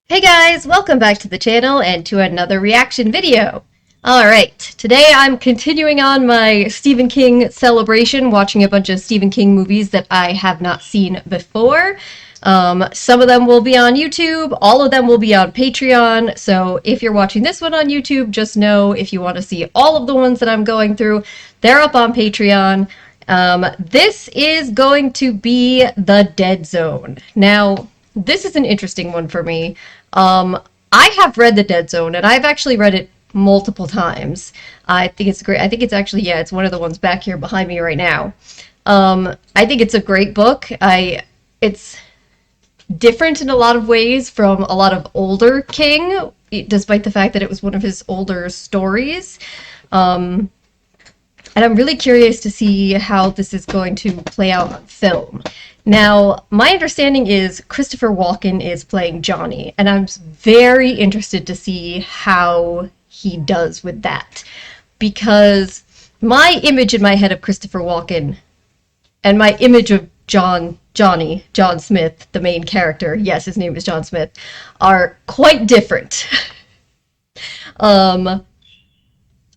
Hey guys, welcome back to the channel and to another reaction video. Alright, today I'm continuing on my Stephen King celebration, watching a bunch of Stephen King movies that I have not seen before. Some of them will be on YouTube, all of them will be on Patreon, so if you're watching this one on YouTube, just know if you want to see all of the ones that I'm going through, they're up on Patreon. This is going to be The Dead Zone. Now, this is an interesting one for me. I have read The Dead Zone, and I've actually read it multiple times. I think it's great. I think it's actually, yeah, it's one of the ones back here behind me right now. I think it's a great book. It's different in a lot of ways from a lot of older King, despite the fact that it was one of his older stories. And I'm really curious to see how this is going to play out on film. Now, my understanding is Christopher Walken is playing Johnny, and I'm very interested to see how he does with that. Because my image in my head of Christopher Walken and my image of John Smith, the main character, yes, his name is John Smith, are quite different. Although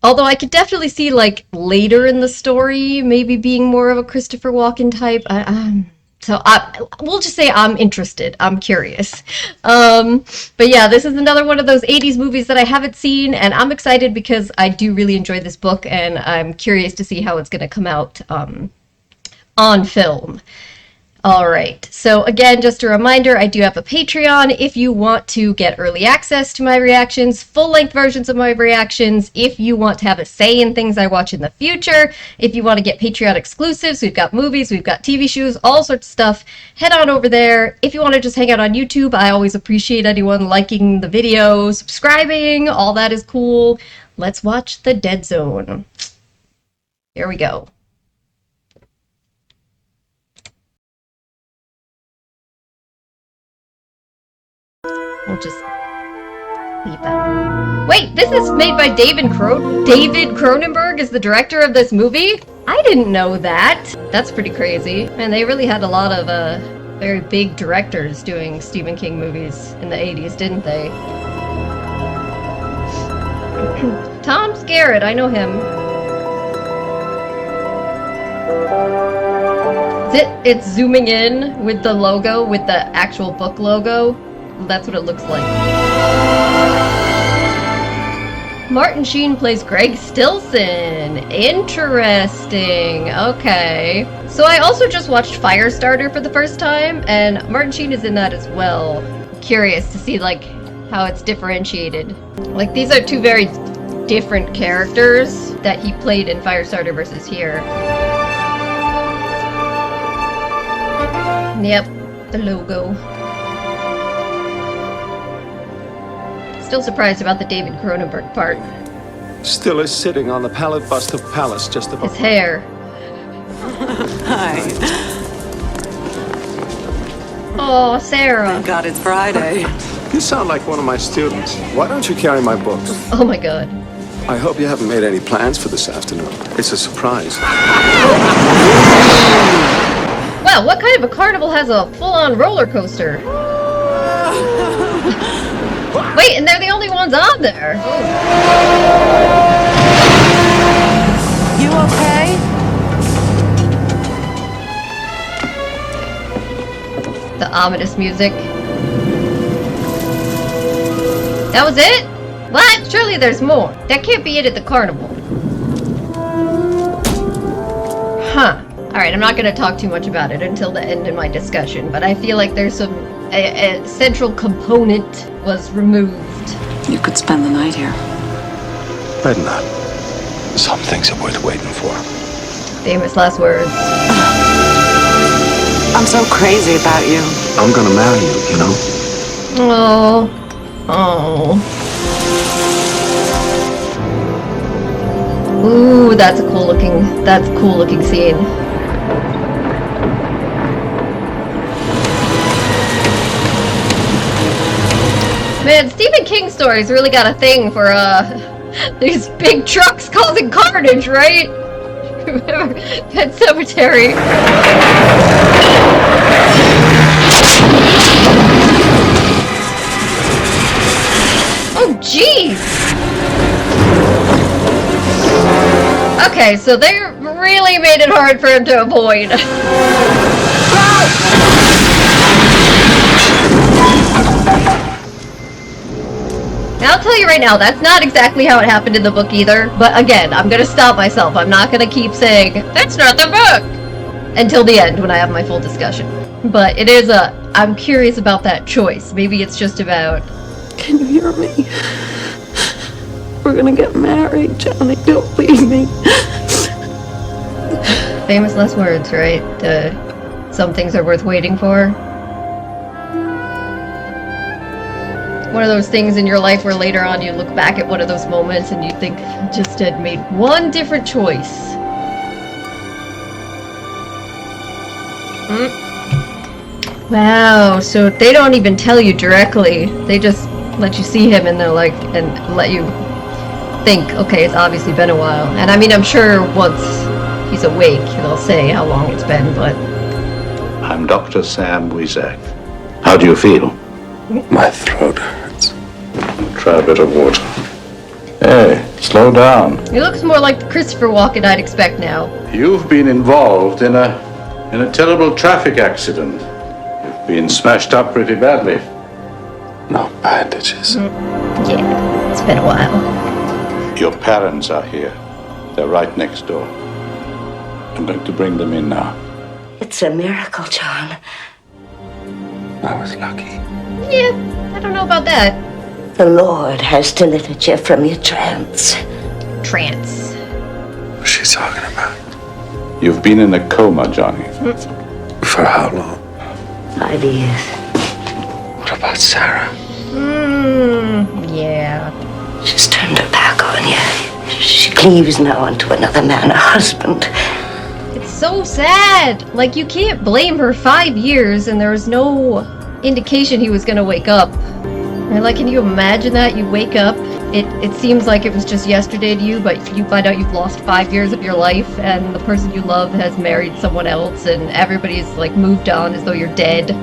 I could definitely see, like, later in the story, maybe being more of a Christopher Walken type. We'll just say I'm interested. I'm curious. But yeah, this is another one of those 80s movies that I haven't seen, and I'm excited because I do really enjoy this book, and I'm curious to see how it's going to come out on film. Alright, so again, just a reminder, I do have a Patreon if you want to get early access to my reactions, full-length versions of my reactions, if you want to have a say in things I watch in the future, if you want to get Patreon exclusives, we've got movies, we've got TV shows, all sorts of stuff, head on over there. If you want to just hang out on YouTube, I always appreciate anyone liking the video, subscribing, all that is cool. Let's watch The Dead Zone. Here we go. We'll just leave that. Wait, this is made by David Cronenberg is the director of this movie? I didn't know that. That's pretty crazy. Man, they really had a lot of very big directors doing Stephen King movies in the 80s, didn't they? Tom Skerritt, I know him. It's zooming in with the logo, with the actual book logo. That's what it looks like. Martin Sheen plays Greg Stilson. Interesting. Okay. So I also just watched Firestarter for the first time, and Martin Sheen is in that as well. Curious to see, like, how it's differentiated. Like, these are two very different characters that he played in Firestarter versus here. Yep, the logo. Still surprised about the David Cronenberg part. Still is sitting on the pallet bust of Palace just above. His hair. Hi. Oh, Sarah. Thank God it's Friday. You sound like one of my students. Why don't you carry my books? Oh my god. I hope you haven't made any plans for this afternoon. It's a surprise. Wow, what kind of a carnival has a full-on roller coaster? Wait, and they're the only ones on there. You okay? The ominous music. That was it? What? Surely there's more. That can't be it at the carnival. Huh. Alright, I'm not going to talk too much about it until the end of my discussion, but I feel like there's a central component was removed. You could spend the night here. Better not. Some things are worth waiting for. Famous last words. I'm so crazy about you. I'm gonna marry you, you know? Oh. Oh. Ooh, that's a cool looking scene. Man, Stephen King stories really got a thing for, these big trucks causing carnage, right? Remember Pet Cemetery? Okay, so they really made it hard for him to avoid. Now, I'll tell you right now, that's not exactly how it happened in the book either. But again, I'm gonna stop myself. I'm not gonna keep saying, that's not the book! Until the end, when I have my full discussion. But it is I'm curious about that choice. Maybe it's just about... Can you hear me? We're gonna get married, Johnny. Don't leave me. Famous last words, right? Some things are worth waiting for. One of those things in your life where later on you look back at one of those moments and you think you just had made one different choice. Wow, so they don't even tell you directly. They just let you see him and they're like, and let you think, okay, it's obviously been a while. And I mean, I'm sure once he's awake, they'll say how long it's been, but... I'm Dr. Sam Weizak. How do you feel? My throat hurts. Try a bit of water. Hey, slow down. He looks more like the Christopher Walken I'd expect now. You've been involved in a terrible traffic accident. You've been smashed up pretty badly. No bandages. Yeah, it's been a while. Your parents are here. They're right next door. I'm going to bring them in now. It's a miracle, John. I was lucky. Yeah, I don't know about that. The Lord has delivered you from your trance. Trance. What's she talking about? You've been in a coma, Johnny. For how long? 5 years. What about Sarah? Yeah. She's turned her back on you. She cleaves now unto another man, a husband. It's so sad. Like, you can't blame her 5 years and there was no indication he was gonna wake up. And like, can you imagine that? You wake up, it seems like it was just yesterday to you, but you find out you've lost 5 years of your life and the person you love has married someone else and everybody's like moved on as though you're dead.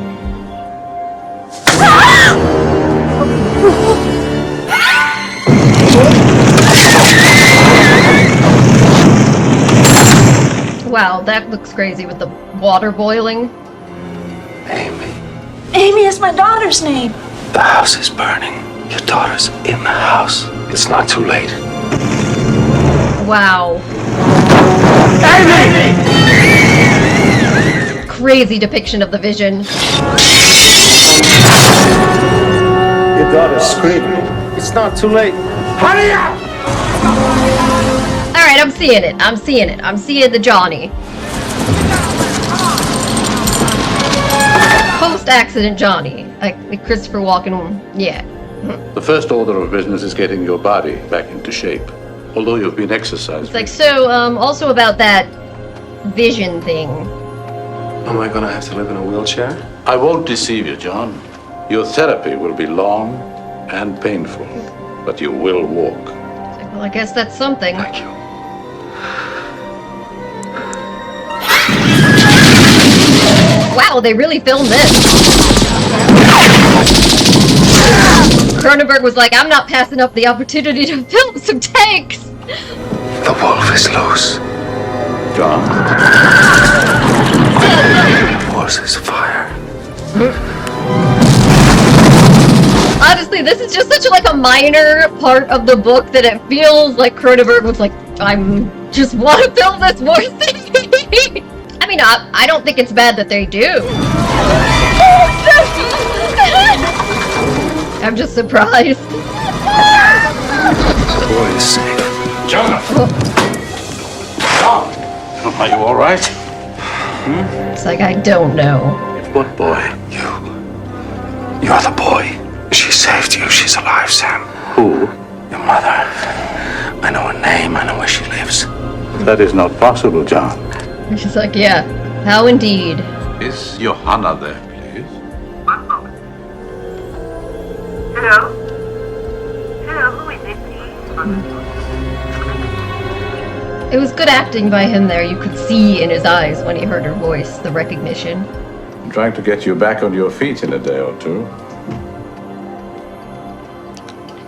Wow, that looks crazy with the water boiling. Amy, Amy is my daughter's name. the house is burning. Your daughter's in the house. It's not too late. Wow. Crazy depiction of the vision. Your daughter's screaming. It's not too late. Hurry up! Alright, I'm seeing it. I'm seeing it. I'm seeing the Johnny. Post-accident Johnny. Like Christopher Walken. Yeah. The first order of business is getting your body back into shape. Although you've been exercising. It's like, so, also about that vision thing. Am I gonna have to live in a wheelchair? I won't deceive you, John. Your therapy will be long and painful, but you will walk. It's like, well, I guess that's something. Thank you. Wow, they really filmed this. Cronenberg was like, I'm not passing up the opportunity to film some tanks. The wolf is loose. John? The horse is fire. Honestly, this is just such like a minor part of the book that it feels like Cronenberg was like, I'm just want to film this more thing. I mean, I don't think it's bad that they do. I'm just surprised. The boy is safe. John! John! Are you alright? It's like, I don't know. What boy? You're the boy. She saved you. She's alive, Sam. Who? Your mother. I know her name. I know where she lives. That is not possible, John. She's like, yeah, how indeed. Is Johanna there, please? One moment. Hello? Hello, who is it, please? It was good acting by him there. You could see in his eyes when he heard her voice, the recognition. I'm trying to get you back on your feet in a day or two.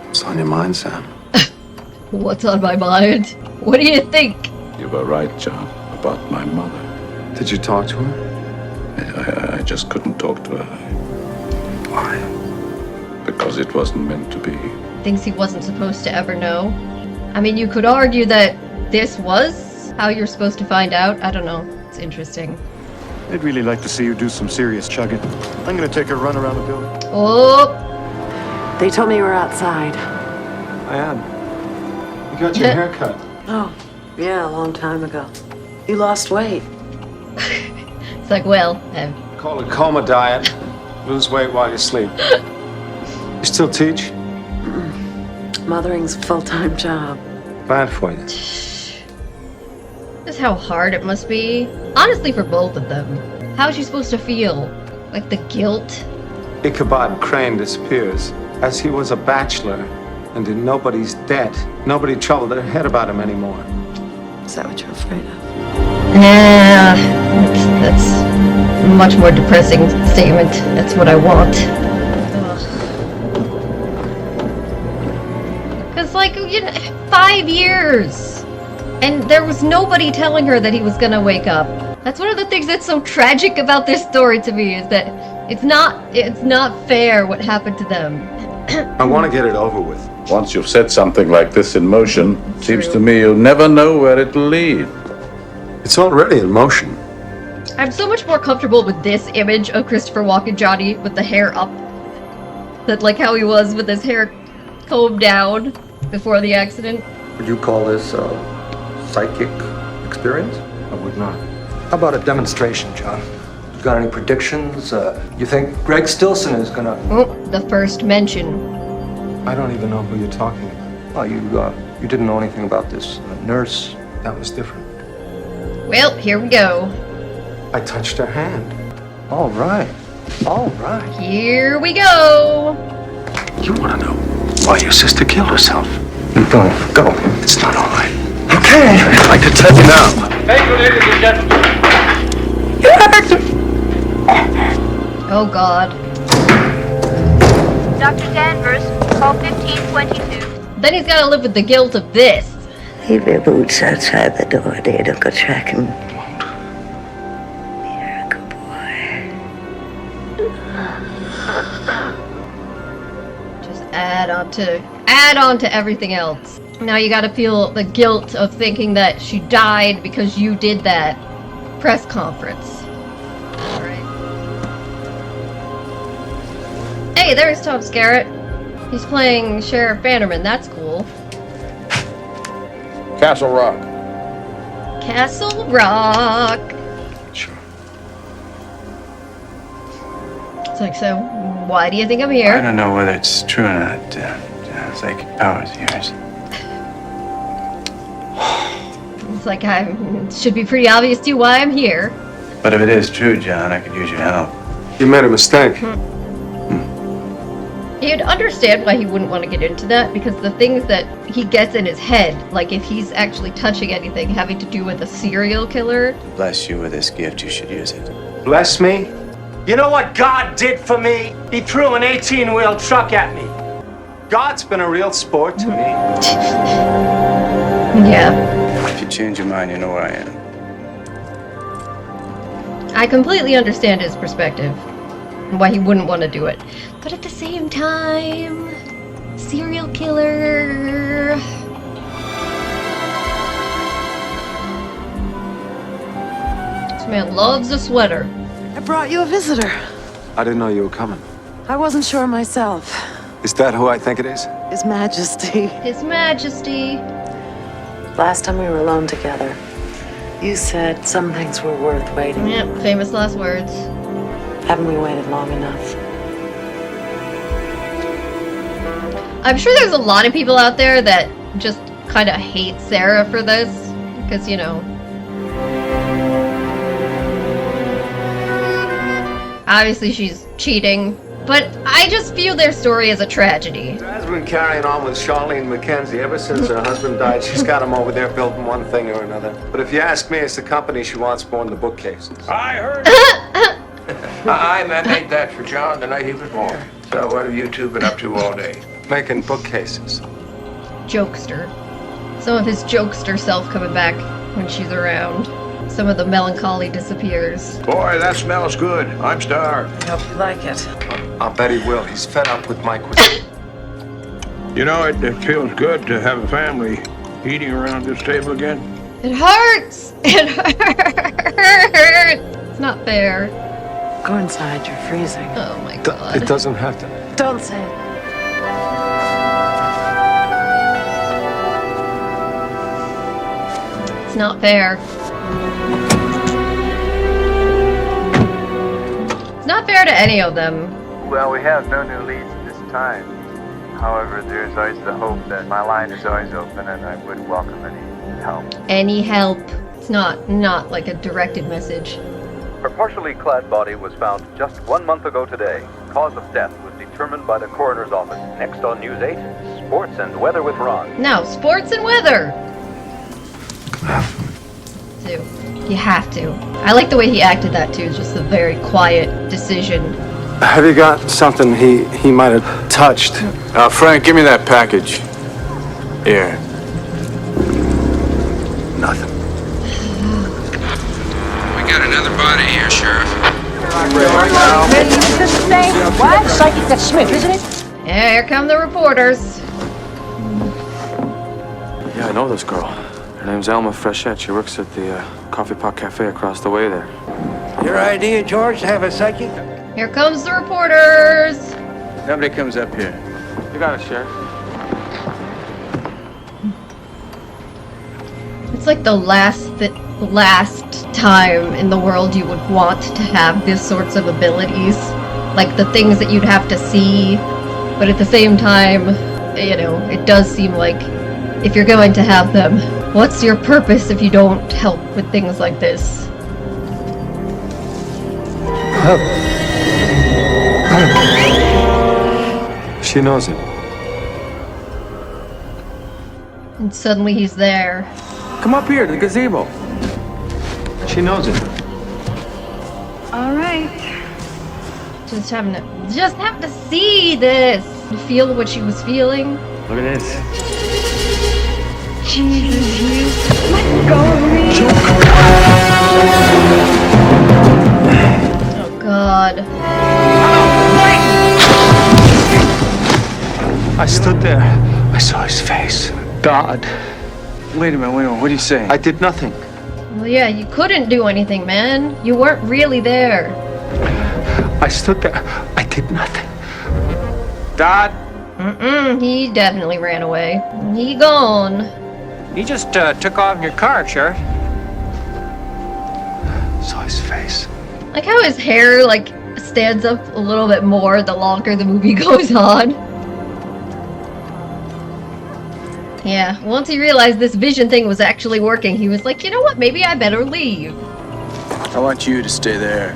What's on your mind, Sam? What's on my mind? What do you think? You were right, John, about my mother. Did you talk to her? I just couldn't talk to her. Why? Because it wasn't meant to be. Things he wasn't supposed to ever know. I mean, you could argue that this was how you're supposed to find out. I don't know. It's interesting. I'd really like to see you do some serious chugging. I'm gonna take a run around the building. Oh, They told me you were outside. I am. You got your hair cut. Oh, yeah, a long time ago. You lost weight. it's like, well, Call it coma diet. Lose weight while you sleep. You still teach? Mothering's a full-time job. Bad for you. this is how hard it must be. Honestly, for both of them. How is she supposed to feel? Like the guilt? Ichabod Crane disappears as he was a bachelor and in nobody's debt. Nobody troubled their head about him anymore. Is that what you're afraid of? Yeah, that's a much more depressing statement. That's what I want. Because, like, 5 years! And there was nobody telling her that he was gonna wake up. That's one of the things that's so tragic about this story to me, is that it's not fair what happened to them. I want to get it over with. Once you've set something like this in motion, seems to me you'll never know where it'll lead. It's already in motion. I'm so much more comfortable with this image of Christopher Walken Johnny with the hair up. That, like, how he was with his hair combed down before the accident. Would you call this a psychic experience? I would not. How about a demonstration, John? You got any predictions? You think Greg Stilson is gonna... Oh, the first mention. I don't even know who you're talking about. Oh, you didn't know anything about this nurse? That was different. Well, here we go. I touched her hand. All right. All right. Here we go. You want to know why your sister killed herself? Go. It's not all right. Okay. I'd like to tell you now. Thank you, ladies and gentlemen. Oh, God. Dr. Danvers, call 1522. Then he's gotta live with the guilt of this. Leave your boots outside the door, dear. Don't go tracking. Miracle boy. Just add on to everything else. Now you gotta feel the guilt of thinking that she died because you did that press conference. Alright. Hey, there's Tom Skerritt. He's playing Sheriff Bannerman. That's cool. Castle Rock. Castle Rock. Sure. It's like, so why do you think I'm I here? don't know whether it's true or not, psychic powers of yours. It's like, it should be pretty obvious to you why I'm here. But if it is true, John, I could use your help. You made a mistake. You'd understand why he wouldn't want to get into that, because the things that he gets in his head, like if he's actually touching anything having to do with a serial killer. Bless you with this gift, you should use it. Bless me? You know what God did for me? He threw an 18-wheel truck at me. God's been a real sport to me. Yeah. If you change your mind, you know where I am. I completely understand his perspective and why he wouldn't want to do it. But at the same time, serial killer. This man loves a sweater. I brought you a visitor. I didn't know you were coming. I wasn't sure myself. Is that who I think it is? His Majesty. His Majesty. Last time we were alone together, you said some things were worth waiting. Yep, famous last words. Haven't we waited long enough? I'm sure there's a lot of people out there that just kind of hate Sarah for this, because, you know, obviously she's cheating, but I just view their story as a tragedy. Has been carrying on with Charlene McKenzie ever since her husband died. She's got him over there building one thing or another. But if you ask me, it's the company she wants more than the bookcases. I heard. I made that for John the night he was born. So what have you two been up to all day? Making bookcases. Jokester. Some of his jokester self coming back. when she's around. Some of the melancholy disappears. Boy, that smells good. I'm starved. I hope you like it. I'll bet he will. He's fed up with my cuisine. You know, it feels good to have a family eating around this table again. It hurts! It hurts! It's not fair. Go inside, you're freezing. Oh my god. It doesn't have to. Don't say it. It's not fair. It's not fair to any of them. Well, we have no new leads at this time. However, there's always the hope that my line is always open and I would welcome any help. Any help. It's not like a directed message. Her partially clad body was found just 1 month ago today. Cause of death was determined by the coroner's office. Next on News 8, Sports and Weather with Ron. No, sports and weather! You have to. I like the way he acted that too, just a very quiet decision. Have you got something he might have touched? Frank, give me that package. Here. Nothing. We got another body here, Sheriff. What? Psychic, that's Smith, isn't it? Yeah, here come the reporters. Yeah, I know this girl. Her name's Alma Frechette. She works at the Coffee Pot Cafe across the way there. Your idea, George, to have a psychic? Here comes the reporters. Nobody comes up here. You got it, Sheriff. It's like the last time in the world you would want to have these sorts of abilities. Like the things that you'd have to see. But at the same time, you know, it does seem like if you're going to have them, what's your purpose if you don't help with things like this? She knows it. And suddenly he's there. Come up here to the gazebo. She knows it. All right. Just having to see this. Feel what she was feeling. Look at this. Jesus, you let go of me. Oh God. I stood there. I saw his face. God. Wait a minute, what are you saying? I did nothing. Well, yeah, you couldn't do anything, man. You weren't really there. I stood there. I did nothing. Dad? He definitely ran away. He gone. He just took off in your car, Sheriff. Saw his face. Like how his hair, like, stands up a little bit more the longer the movie goes on. Yeah, once he realized this vision thing was actually working, he was like, you know what, maybe I better leave. I want you to stay there.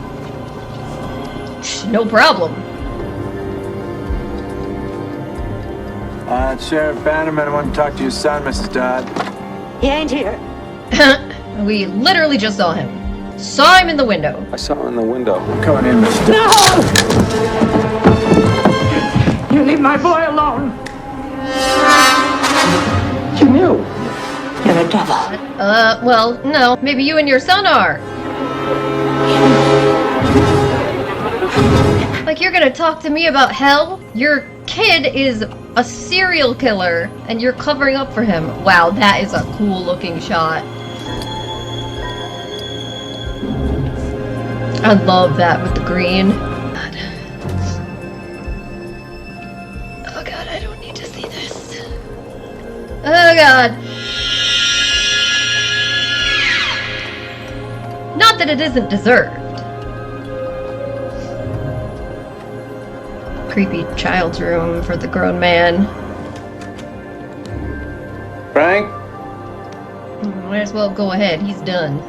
No problem. Sheriff Bannerman, I want to talk to your son, Mrs. Dodd. He ain't here. We literally just saw him. Saw him in the window. I saw him in the window. Come on in, Mr. No! You leave my boy alone. You knew. You're a devil. Well, no. Maybe you and your son are. Like, you're gonna talk to me about hell? Your kid is a serial killer, and you're covering up for him. Wow, that is a cool looking shot. I love that with the green. God. Oh God, I don't need to see this. Oh God. Not that it isn't deserved. Creepy child's room for the grown man. Frank? Might as well go ahead, he's done.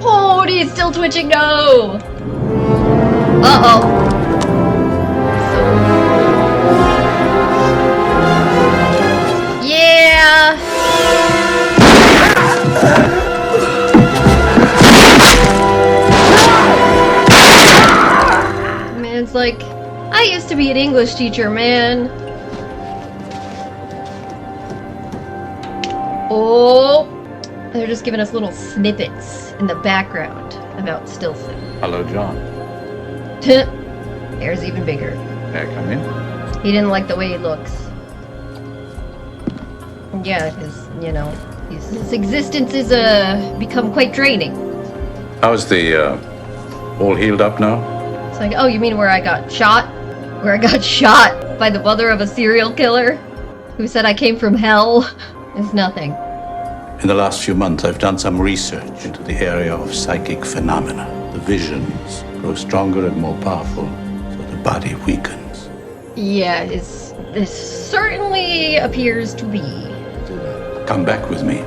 Oh, he's still twitching, no! Uh-oh. Yeah! I mean, it's like, I used to be an English teacher, man. Oh, they're just giving us little snippets in the background about Stilson. Hello, John. Hair's even bigger. May I come in? He didn't like the way he looks. Yeah, because, you know, his existence is become quite draining. How's the, all healed up now? It's like, oh, you mean where I got shot? Where I got shot by the mother of a serial killer who said I came from hell? It's nothing. In the last few months, I've done some research into the area of psychic phenomena. The visions grow stronger and more powerful, so the body weakens. Yeah, this certainly appears to be. Come back with me.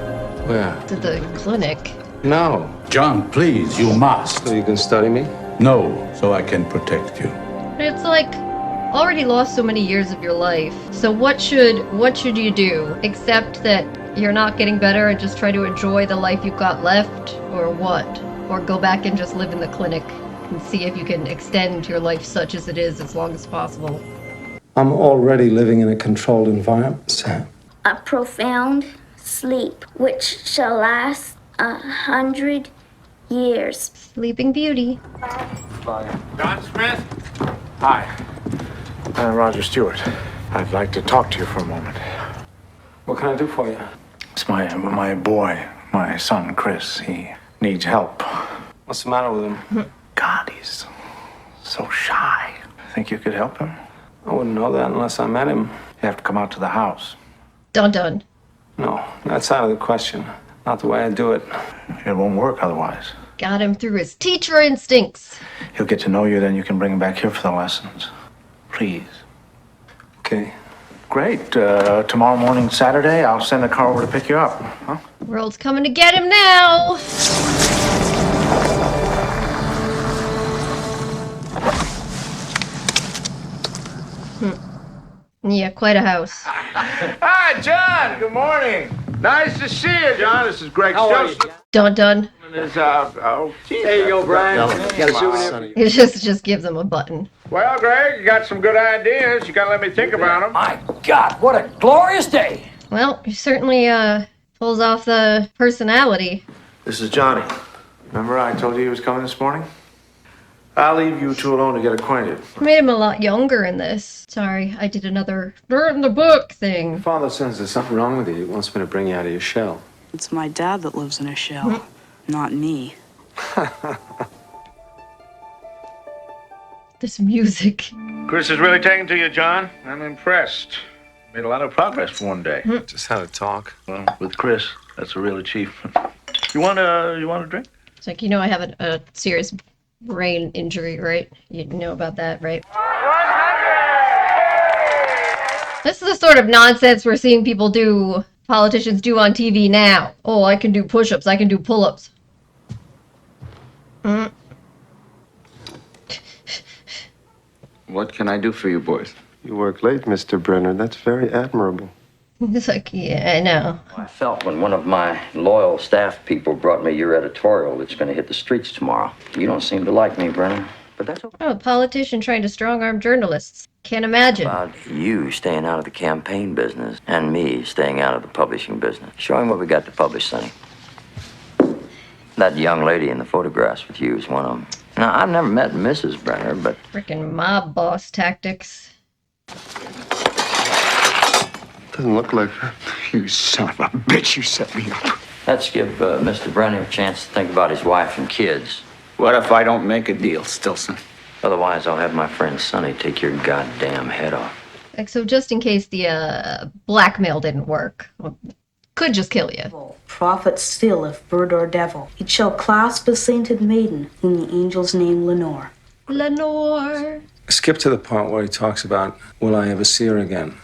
Where? To the clinic. No. John, please, you must. So you can study me? No, so I can protect you. It's like, already lost so many years of your life. So what should you do? Except that you're not getting better and just try to enjoy the life you've got left? Or what? Or go back and just live in the clinic and see if you can extend your life such as it is as long as possible? I'm already living in a controlled environment, Sam. A profound sleep which shall last 100 years. Sleeping Beauty. Bye. John Smith? Hi. I'm Roger Stewart. I'd like to talk to you for a moment. What can I do for you? It's my boy, my son, Chris. He needs help. What's the matter with him? God, he's so shy. Think you could help him? I wouldn't know that unless I met him. You have to come out to the house. Dun dun. No, that's out of the question. Not the way I do it. It won't work otherwise. Got him through his teacher instincts. He'll get to know you, then you can bring him back here for the lessons. Please. Okay. Great. Tomorrow morning, Saturday, I'll send a car over to pick you up. Huh? World's coming to get him now. Yeah, quite a house. Hi, John. Good morning. Nice to see you, John. This is Greg Stilson. Dun dun. There you go, Brian. Got a souvenir? He just gives him a button. Well, Greg, you got some good ideas. You gotta let me think about them. My God, what a glorious day! Well, he certainly pulls off the personality. This is Johnny. Remember I told you he was coming this morning? I'll leave you two alone to get acquainted. Made him a lot younger in this. Sorry, I did another in the book thing. Your father says there's something wrong with you. He wants me to bring you out of your shell. It's my dad that lives in a shell, not me. This music. Chris is really taking to you, John. I'm impressed. Made a lot of progress for one day. Just had a talk. Well, with Chris, that's a real achievement. You want a drink? It's like, you know, I have a serious brain injury, right? You know about that, right? This is the sort of nonsense we're seeing politicians do on TV now. Oh, I can do push-ups, I can do pull-ups. What can I do for you boys? You work late, Mr. Brenner. That's very admirable. It's like, yeah, I know. I felt when one of my loyal staff people brought me your editorial that's going to hit the streets tomorrow. You don't seem to like me, Brennan, but that's okay. Oh, a politician trying to strong-arm journalists. Can't imagine. About you staying out of the campaign business and me staying out of the publishing business. Show him what we got to publish, Sonny. That young lady in the photographs with you is one of them. Now, I've never met Mrs. Brenner, but... Freaking mob boss tactics. Doesn't look like her. You son of a bitch, you set me up. Let's give Mr. Brenner a chance to think about his wife and kids. What if I don't make a deal, Stilson? Otherwise, I'll have my friend Sonny take your goddamn head off. Like, so just in case the blackmail didn't work. Well, could just kill you. Prophet still, if bird or devil, it shall clasp a sainted maiden, whom the angels name Lenore. Lenore. Skip to the part where he talks about, will I ever see her again?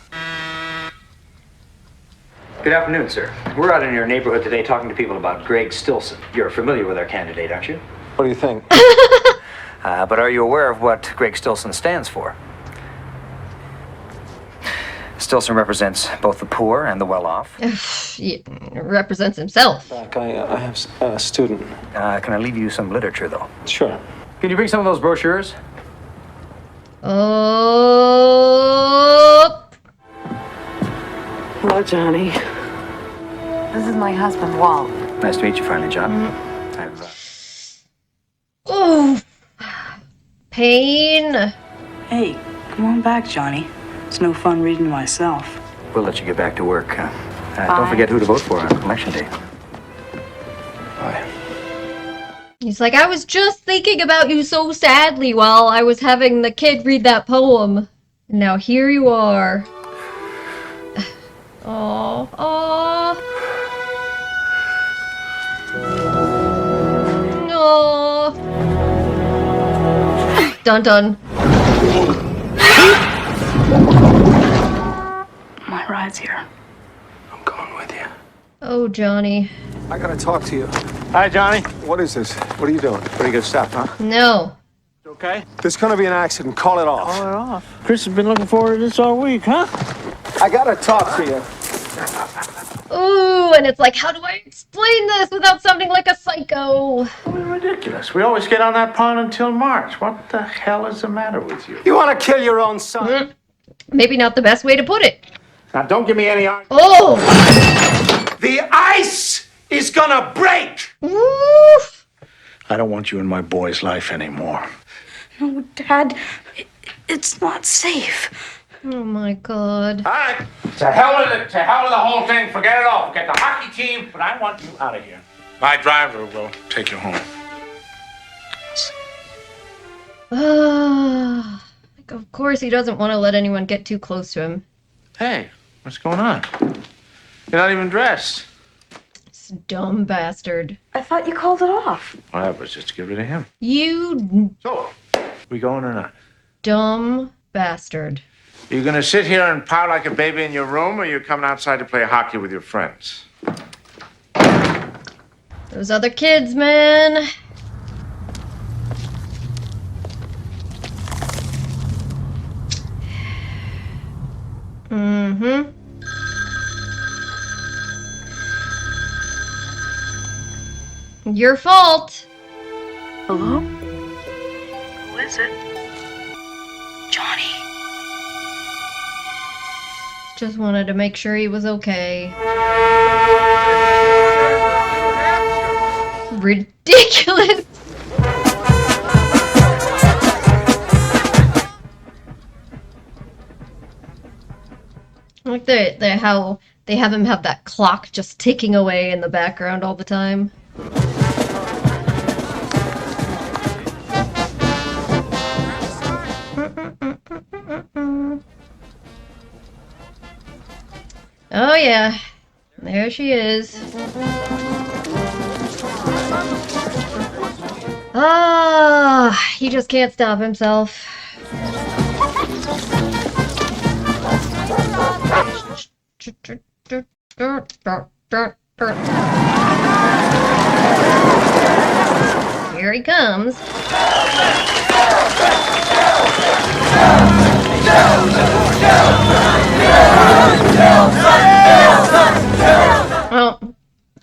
Good afternoon, sir. We're out in your neighborhood today talking to people about Greg Stilson. You're familiar with our candidate, aren't you? What do you think? But are you aware of what Greg Stilson stands for? Stilson represents both the poor and the well-off. He represents himself. Back, I have a student. Can I leave you some literature, though? Sure. Can you bring some of those brochures? Oh. Hello, Johnny. This is my husband, Walt. Nice to meet you finally, John. Oh. Pain. Hey, come on back, Johnny. It's no fun reading myself. We'll let you get back to work. Don't forget who to vote for on election day. Bye. He's like, I was just thinking about you so sadly while I was having the kid read that poem. And now here you are. Oh, oh. No. Dun dun. My ride's here. I'm going with you. Oh, Johnny. I gotta talk to you. Hi, Johnny. What is this? What are you doing? Pretty good stuff, huh? No. Okay. There's gonna be an accident. Call it off. Call it off. Chris has been looking forward to this all week, huh? I gotta talk to you. Ooh, and it's like, how do I explain this without sounding like a psycho? Ridiculous. We always get on that pond until March. What the hell is the matter with you? You wanna kill your own son? Maybe not the best way to put it. Now, don't give me any argument. Oh! The ice is gonna break! Oof. I don't want you in my boy's life anymore. No, Dad. It's not safe. Oh my god. All right. To hell with it. To hell with the whole thing. Forget it all. Forget the hockey team. But I want you out of here. My driver will take you home. Like, of course he doesn't want to let anyone get too close to him. Hey, what's going on? You're not even dressed. This dumb bastard. I thought you called it off. Well, that was just to get rid of him. You So, we going or not? dumb bastard. Are you gonna sit here and pout like a baby in your room, or are you coming outside to play hockey with your friends? Those other kids, man. Mm-hmm. Your fault. Hello? Who is it? Johnny. Just wanted to make sure he was okay. Ridiculous. Like the how they have him have that clock just ticking away in the background all the time. Oh yeah, there she is. Ah, he just can't stop himself. Here he comes. Oh,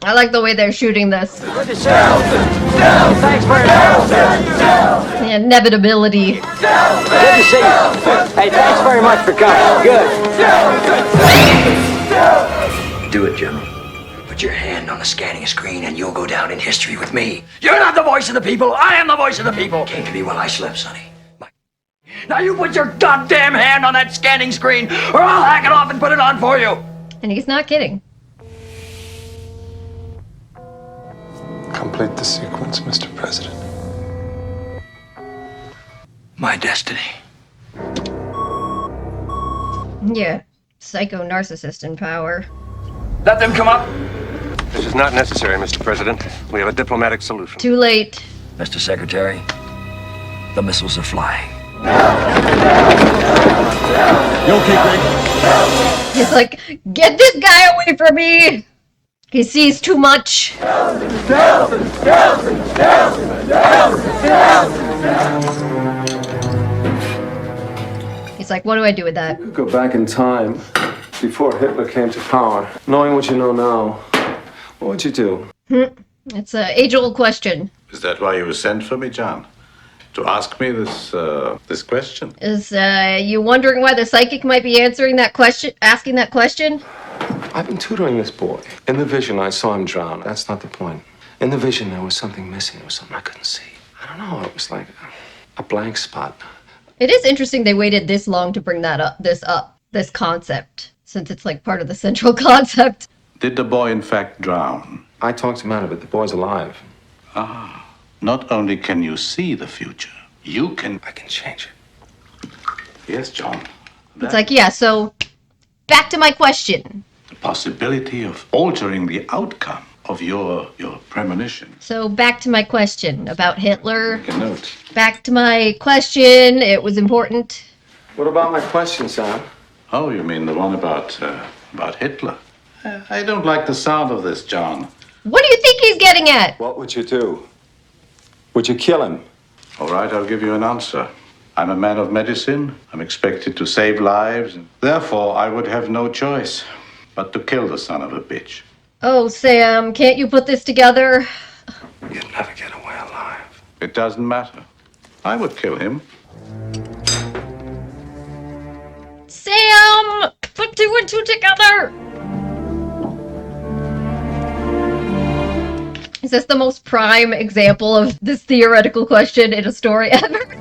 I like the way they're shooting this. Thanks very much. The inevitability. Good to see you. Hey, thanks very much for coming. Good. Do it, General. Put your hand on the scanning screen and you'll go down in history with me. You're not the voice of the people. I am the voice of the people. Came to me while I slept, Sonny. Now you put your goddamn hand on that scanning screen or I'll hack it off and put it on for you. And he's not kidding. Complete the sequence, Mr. President. My destiny. Yeah, psycho narcissist in power. Let them come up. This is not necessary, Mr. President. We have a diplomatic solution. Too late. Mr. Secretary, the missiles are flying. You okay, Greg? He's like, get this guy away from me! He sees too much. He's like, what do I do with that? You could go back in time before Hitler came to power. Knowing what you know now, what would you do? It's an age-old question. Is that why you were sent for me, John? to ask me this question? Is you wondering why the psychic might be answering that question, asking that question? I've been tutoring this boy. In the vision, I saw him drown. That's not the point. In the vision, there was something missing. There was something I couldn't see. I don't know. It was like a blank spot. It is interesting they waited this long to bring this concept, since it's like part of the central concept. Did the boy in fact drown? I talked him out of it. The boy's alive. Ah, not only can you see the future, I can change it. Yes, John. It's like, yeah, so back to my question. The possibility of altering the outcome of your premonition. So back to my question about Hitler. Make a note. Back to my question. It was important. What about my question, Sam? Oh, you mean the one about Hitler? I don't like the sound of this, John. What do you think he's getting at? What would you do? Would you kill him? All right, I'll give you an answer. I'm a man of medicine. I'm expected to save lives. And therefore, I would have no choice but to kill the son of a bitch. Oh, Sam, can't you put this together? You'd never get away alive. It doesn't matter. I would kill him. Sam! Put two and two together! Is this the most prime example of this theoretical question in a story ever?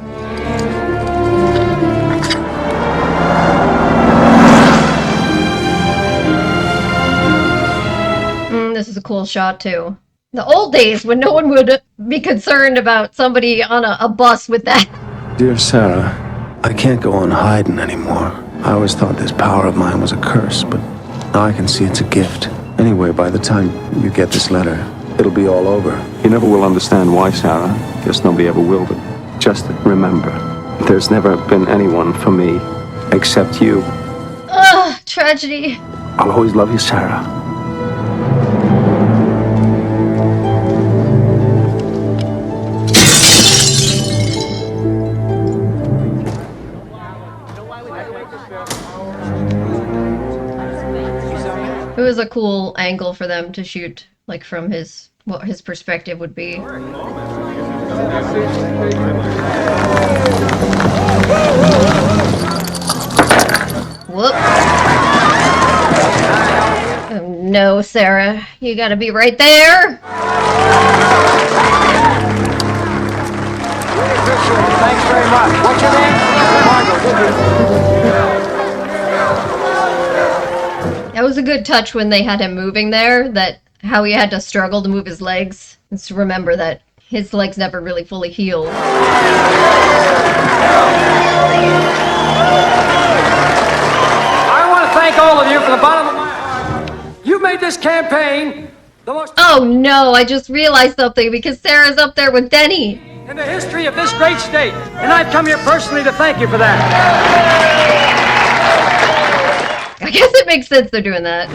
This is a cool shot, too. The old days when no one would be concerned about somebody on a bus with that. Dear Sarah, I can't go on hiding anymore. I always thought this power of mine was a curse, but now I can see it's a gift. Anyway, by the time you get this letter, it'll be all over. You never will understand why, Sarah. Guess nobody ever will, but just remember, there's never been anyone for me except you. Ugh, tragedy. I'll always love you, Sarah. It was a cool angle for them to shoot, like from what his perspective would be. Whoop. Oh no, Sarah. You gotta be right there. Thanks very much. What's your name? That was a good touch when they had him moving there, that how he had to struggle to move his legs. Just remember that his legs never really fully healed. I want to thank all of you from the bottom of my heart. You made this campaign the most... Oh no, I just realized something because Sarah's up there with Denny. ...in the history of this great state. And I've come here personally to thank you for that. I guess it makes sense they're doing that.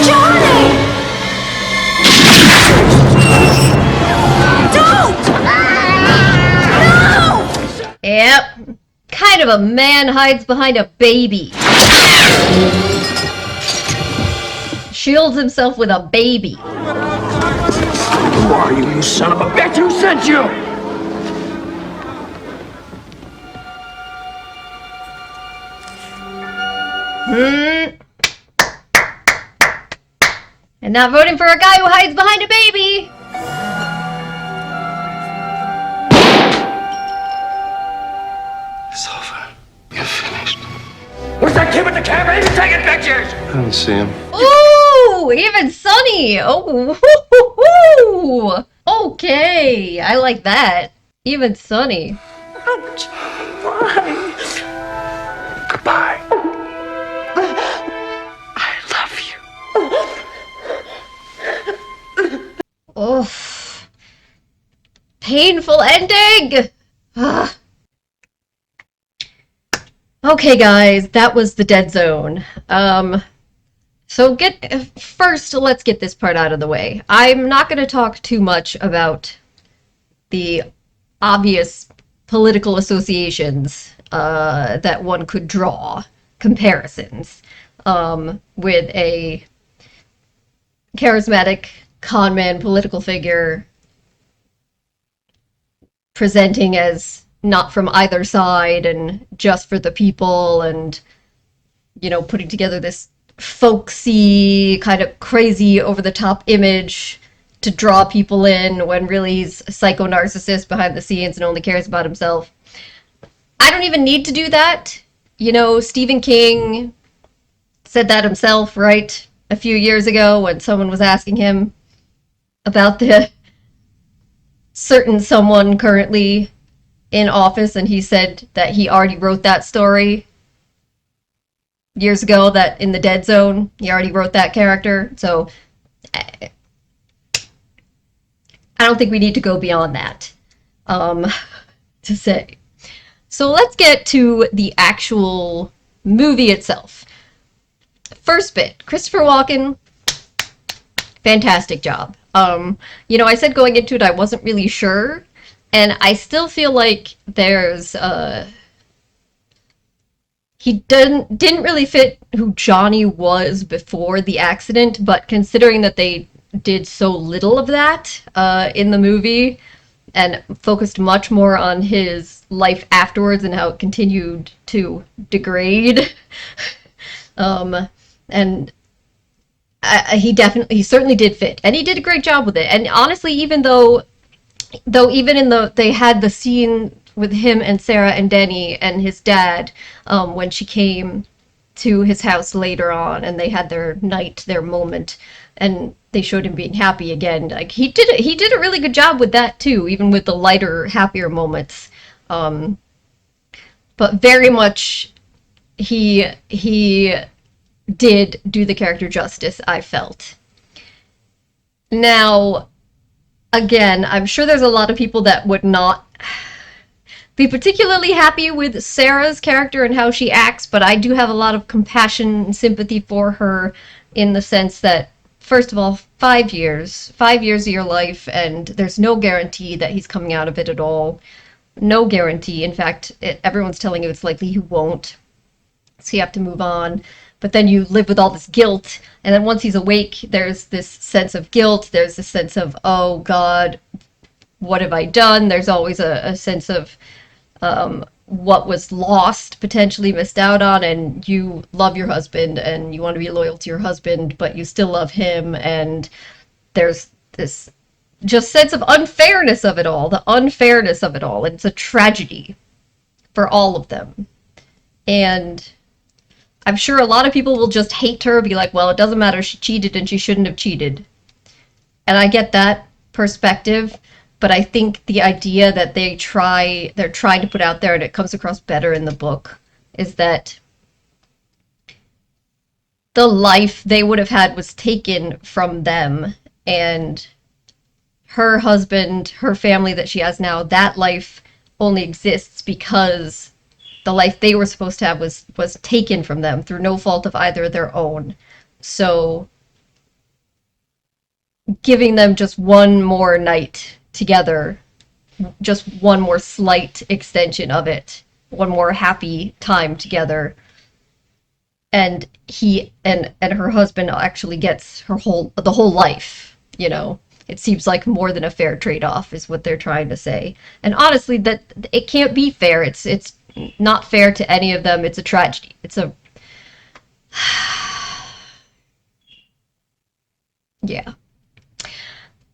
Johnny! Don't! No! Yep. Kind of a man hides behind a baby. Shields himself with a baby. Who are you, you son of a bitch? Who sent you? And not voting for a guy who hides behind a baby. It's over. You're finished. Where's that kid with the camera? He's taking pictures! I don't see him. Ooh, even Sunny. Oh, woo-hoo-hoo. Okay, I like that. Even Sunny. Why? Goodbye. Oof. Painful ending! Ugh. Okay, guys, that was the dead zone. So first, let's get this part out of the way. I'm not going to talk too much about the obvious political associations that one could draw, comparisons, with a charismatic conman political figure presenting as not from either side and just for the people, and putting together this folksy kind of crazy over the top image to draw people in, when really he's a psycho narcissist behind the scenes and only cares about himself. I don't even need to do that. Stephen King said that himself, right? A few years ago when someone was asking him about the certain someone currently in office, and he said that he already wrote that story years ago, that in the Dead Zone, he already wrote that character. So I don't think we need to go beyond that to say. So let's get to the actual movie itself. First bit, Christopher Walken, fantastic job. I said going into it I wasn't really sure, and I still feel like there's he didn't really fit who Johnny was before the accident, but considering that they did so little of that in the movie and focused much more on his life afterwards and how it continued to degrade, and he certainly did fit, and he did a great job with it. And honestly, even though even in they had the scene with him and Sarah and Denny and his dad, when she came to his house later on and they had their night, their moment, and they showed him being happy again. Like he did a really good job with that too, even with the lighter, happier moments. But very much he did do the character justice, I felt. Now, again, I'm sure there's a lot of people that would not be particularly happy with Sarah's character and how she acts, but I do have a lot of compassion and sympathy for her, in the sense that, first of all, 5 years of your life, and there's no guarantee that he's coming out of it at all. No guarantee. In fact, everyone's telling you it's likely he won't. So you have to move on. But then you live with all this guilt, and then once he's awake, there's this sense of guilt, there's this sense of, oh God, what have I done? There's always a sense of what was lost, potentially missed out on, and you love your husband, and you want to be loyal to your husband, but you still love him, and there's this just sense of unfairness of it all, the unfairness of it all. It's a tragedy for all of them. And I'm sure a lot of people will just hate her, be like, well, it doesn't matter, she cheated and she shouldn't have cheated. And I get that perspective, but I think the idea that they're trying to put out there, and it comes across better in the book, is that the life they would have had was taken from them, and her husband, her family that she has now, that life only exists because the life they were supposed to have was taken from them through no fault of either their own. So giving them just one more night together, just one more slight extension of it, one more happy time together, and he and her husband actually gets the whole life, It seems like more than a fair trade-off is what they're trying to say. And honestly, that it can't be fair. It's not fair to any of them. It's a tragedy. Yeah.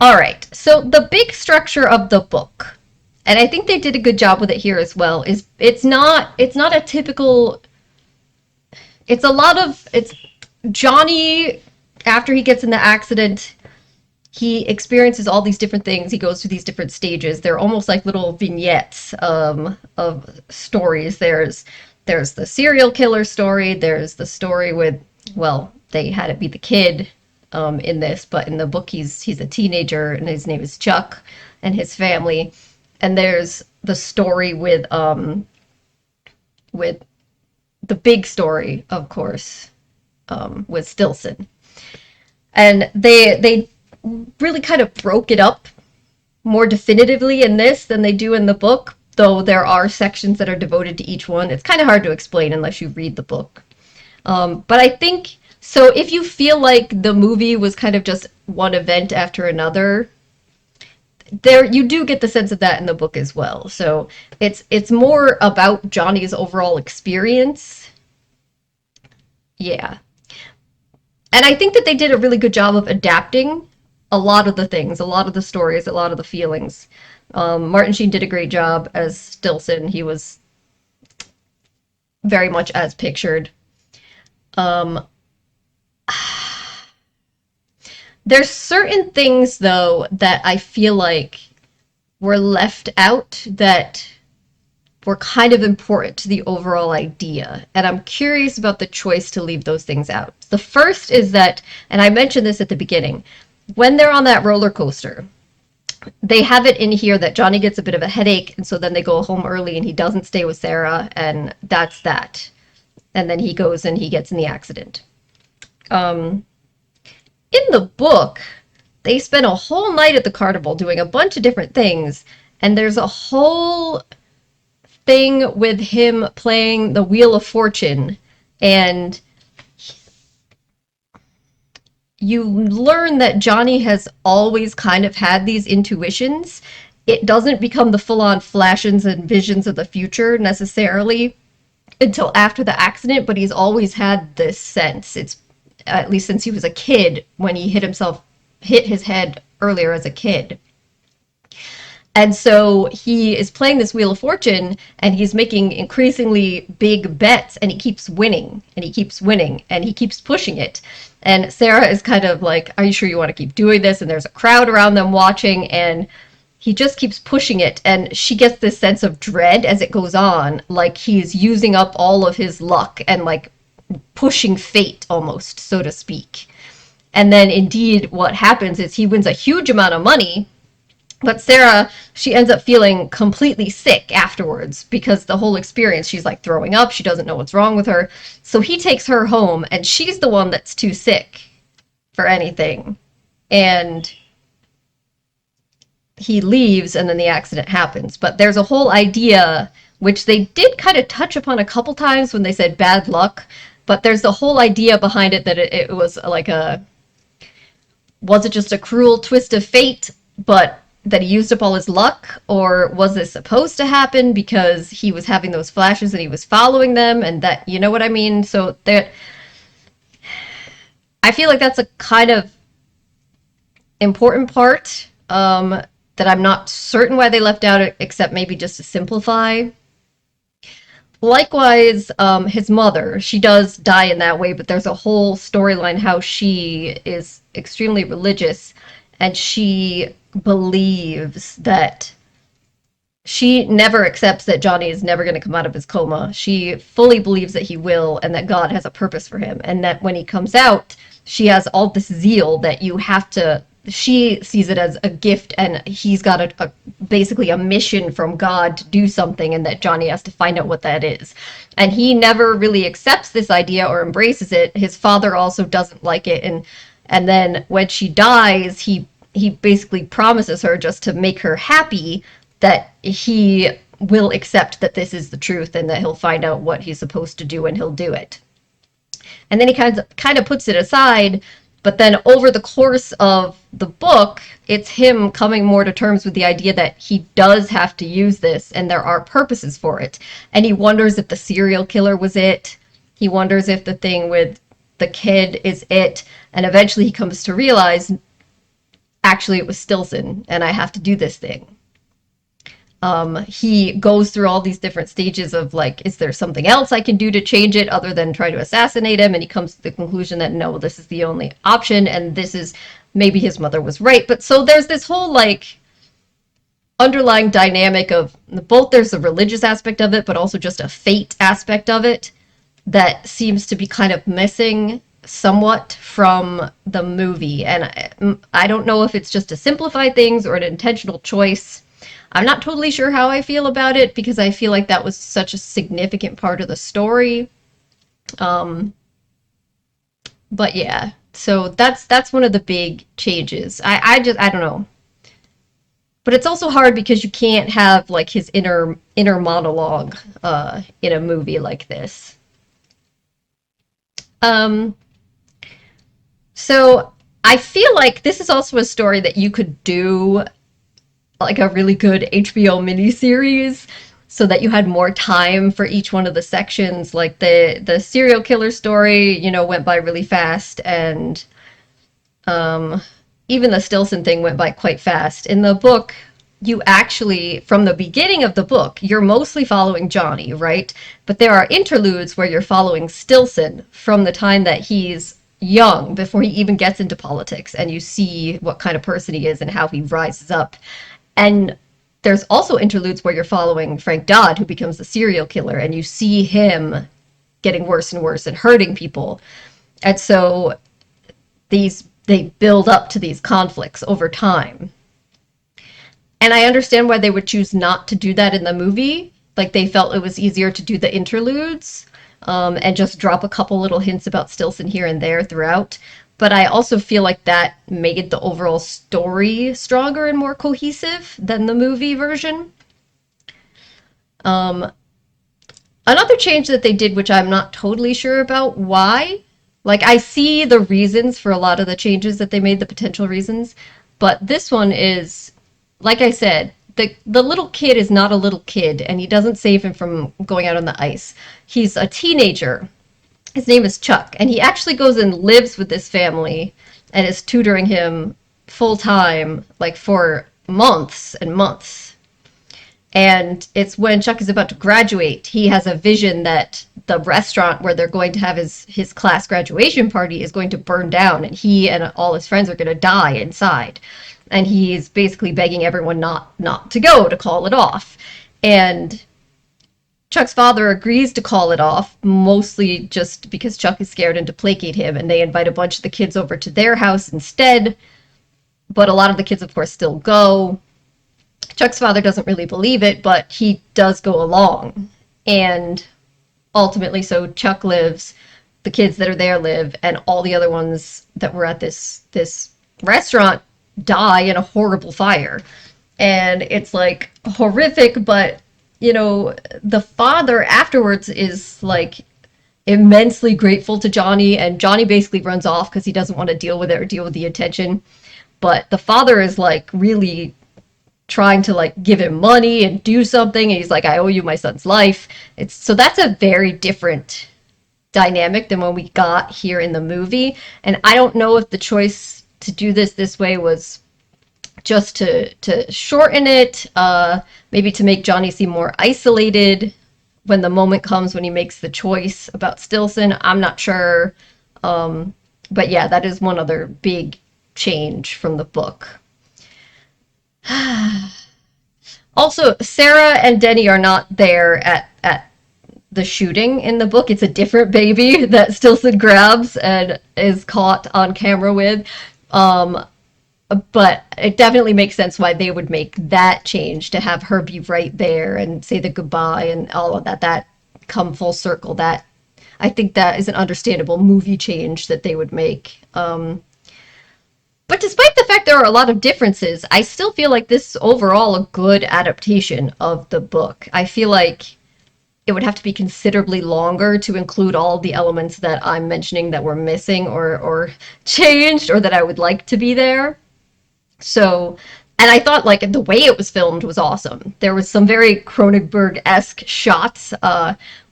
All right. So the big structure of the book, and I think they did a good job with it here as well, is it's not a typical. It's Johnny, after he gets in the accident, he experiences all these different things. He goes through these different stages. They're almost like little vignettes of stories. There's the serial killer story. There's the story with, well, they had it be the kid in this, but in the book he's a teenager and his name is Chuck, and his family. And there's the story with the big story, of course, with Stilson. And they really kind of broke it up more definitively in this than they do in the book, though there are sections that are devoted to each one. It's kind of hard to explain unless you read the book. But I think, so if you feel like the movie was kind of just one event after another, there you do get the sense of that in the book as well. So it's more about Johnny's overall experience. Yeah. And I think that they did a really good job of adapting a lot of the things, a lot of the stories, a lot of the feelings. Martin Sheen did a great job as Stilson. He was very much as pictured. There's certain things, though, that I feel like were left out that were kind of important to the overall idea. And I'm curious about the choice to leave those things out. The first is that, and I mentioned this at the beginning, when they're on that roller coaster, they have it in here that Johnny gets a bit of a headache, and so then they go home early and he doesn't stay with Sarah, and that's that. And then he goes and he gets in the accident. In the book, they spend a whole night at the carnival doing a bunch of different things, and there's a whole thing with him playing the Wheel of Fortune, and you learn that Johnny has always kind of had these intuitions. It doesn't become the full-on flashes and visions of the future necessarily until after the accident, but he's always had this sense. It's at least since he was a kid, when he hit his head earlier as a kid. And so he is playing this Wheel of Fortune, and he's making increasingly big bets, and he keeps winning, and he keeps winning, and he keeps pushing it. And Sarah is kind of like, are you sure you want to keep doing this? And there's a crowd around them watching, and he just keeps pushing it. And she gets this sense of dread as it goes on, like he's using up all of his luck and like pushing fate almost, so to speak. And then indeed what happens is he wins a huge amount of money, but Sarah, she ends up feeling completely sick afterwards because the whole experience, she's like throwing up, she doesn't know what's wrong with her. So he takes her home, and she's the one that's too sick for anything. And he leaves, and then the accident happens. But there's a whole idea, which they did kind of touch upon a couple times when they said bad luck, but there's the whole idea behind it that it was like was it just a cruel twist of fate, but that he used up all his luck? Or was this supposed to happen because he was having those flashes and he was following them, and that, you know what I mean? So that, I feel like that's a kind of important part that I'm not certain why they left out, except maybe just to simplify. Likewise, his mother, she does die in that way, but there's a whole storyline how she is extremely religious, and she believes that she never accepts that Johnny is never going to come out of his coma. She fully believes that he will, and that God has a purpose for him, and that when he comes out, she has all this zeal that you have to, she sees it as a gift, and he's got basically a mission from God to do something, and that Johnny has to find out what that is. And he never really accepts this idea or embraces it. His father also doesn't like it, and then when she dies, he basically promises her, just to make her happy, that he will accept that this is the truth and that he'll find out what he's supposed to do and he'll do it. And then he kind of puts it aside. But then over the course of the book, it's him coming more to terms with the idea that he does have to use this and there are purposes for it. And he wonders if the serial killer was it. He wonders if the thing with the kid is it. And eventually he comes to realize, actually it was Stilson and I have to do this thing. He goes through all these different stages of like, is there something else I can do to change it other than try to assassinate him? And he comes to the conclusion that no, this is the only option, and this is, maybe his mother was right. But so there's this whole like underlying dynamic of both, there's the religious aspect of it, but also just a fate aspect of it that seems to be kind of missing somewhat from the movie. And I don't know if it's just to simplify things or an intentional choice. I'm not totally sure how I feel about it, because I feel like that was such a significant part of the story. But yeah, so that's one of the big changes. I don't know. But it's also hard because you can't have like his inner monologue in a movie like this. So I feel like this is also a story that you could do like a really good HBO miniseries so that you had more time for each one of the sections. Like the serial killer story, you know, went by really fast, and even the Stilson thing went by quite fast. In the book, you actually, from the beginning of the book, you're mostly following Johnny, right? But there are interludes where you're following Stilson from the time that he's young, before he even gets into politics, and you see what kind of person he is and how he rises up. And there's also interludes where you're following Frank Dodd, who becomes the serial killer, and you see him getting worse and worse and hurting people. And so they build up to these conflicts over time. And I understand why they would choose not to do that in the movie. Like, they felt it was easier to do the interludes, and just drop a couple little hints about Stilson here and there throughout. But I also feel like that made the overall story stronger and more cohesive than the movie version. Another change that they did, which I'm not totally sure about why. Like, I see the reasons for a lot of the changes that they made, the potential reasons, but this one is, like I said, the little kid is not a little kid, and he doesn't save him from going out on the ice. He's a teenager. His name is Chuck, and he actually goes and lives with this family and is tutoring him full time, like for months and months. And it's when Chuck is about to graduate, he has a vision that the restaurant where they're going to have his class graduation party is going to burn down, and he and all his friends are going to die inside. And he's basically begging everyone not to go, to call it off. And Chuck's father agrees to call it off, mostly just because Chuck is scared and to placate him, and they invite a bunch of the kids over to their house instead. But a lot of the kids, of course, still go. Chuck's father doesn't really believe it, but he does go along. And ultimately, so Chuck lives, the kids that are there live, and all the other ones that were at this restaurant die in a horrible fire. And it's like horrific, but you know, the father afterwards is like immensely grateful to Johnny, and Johnny basically runs off because he doesn't want to deal with it or deal with the attention. But the father is like really trying to like give him money and do something, and he's like, I owe you my son's life. So that's a very different dynamic than what we got here in the movie. And I don't know if the choice to do this way was just to shorten it, maybe to make Johnny seem more isolated when the moment comes when he makes the choice about Stilson. I'm not sure. But yeah, that is one other big change from the book. Also, Sarah and Denny are not there at the shooting in the book. It's a different baby that Stilson grabs and is caught on camera with. But it definitely makes sense why they would make that change, to have her be right there and say the goodbye and all of that come full circle. That, I think that is an understandable movie change that they would make. But despite the fact there are a lot of differences, I still feel like this is overall a good adaptation of the book. I feel like it would have to be considerably longer to include all the elements that I'm mentioning that were missing or changed, or that I would like to be there. So, and I thought like the way it was filmed was awesome. There was some very Cronenberg-esque shots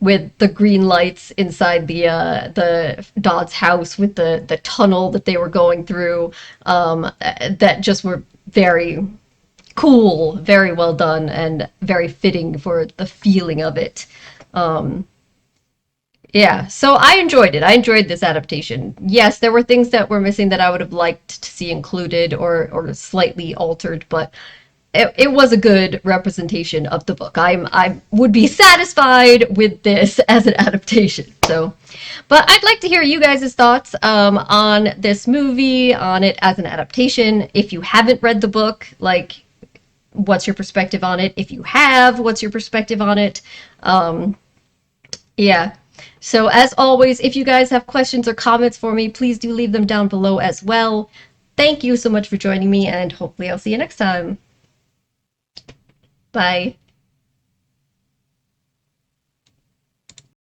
with the green lights inside the Dodd's house, with the tunnel that they were going through, that just were very cool, very well done, and very fitting for the feeling of it. Yeah, so I enjoyed it. I enjoyed this adaptation. Yes, there were things that were missing that I would have liked to see included or slightly altered, but it was a good representation of the book. I would be satisfied with this as an adaptation. So, but I'd like to hear you guys' thoughts on this movie, on it as an adaptation. If you haven't read the book, like, what's your perspective on it? If you have, what's your perspective on it? Yeah. So as always, if you guys have questions or comments for me, please do leave them down below as well. Thank you so much for joining me, and hopefully I'll see you next time. Bye.